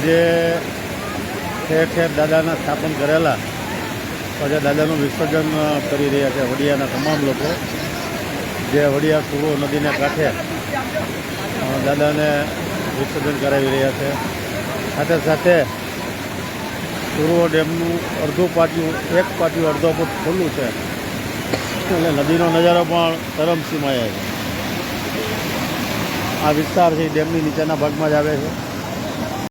જે ઠેર ઠેર દાદાના સ્થાપન કરેલા આજે દાદાનું વિસર્જન કરી રહ્યા છે વડિયાના તમામ લોકો, જે વડિયા સુરો નદીના કાંઠે દાદાને વિસર્જન કરાવી રહ્યા છે. સાથે સાથે સુરવો ડેમનું અડધું પાટિયું, એક પાટિયું અડધો ફૂટ ખુલ્લું છે એટલે નદીનો નજારો પણ ચરમસીમાએ છે. આ વિસ્તાર છે ડેમની નીચેના ભાગમાં જ આવે છે.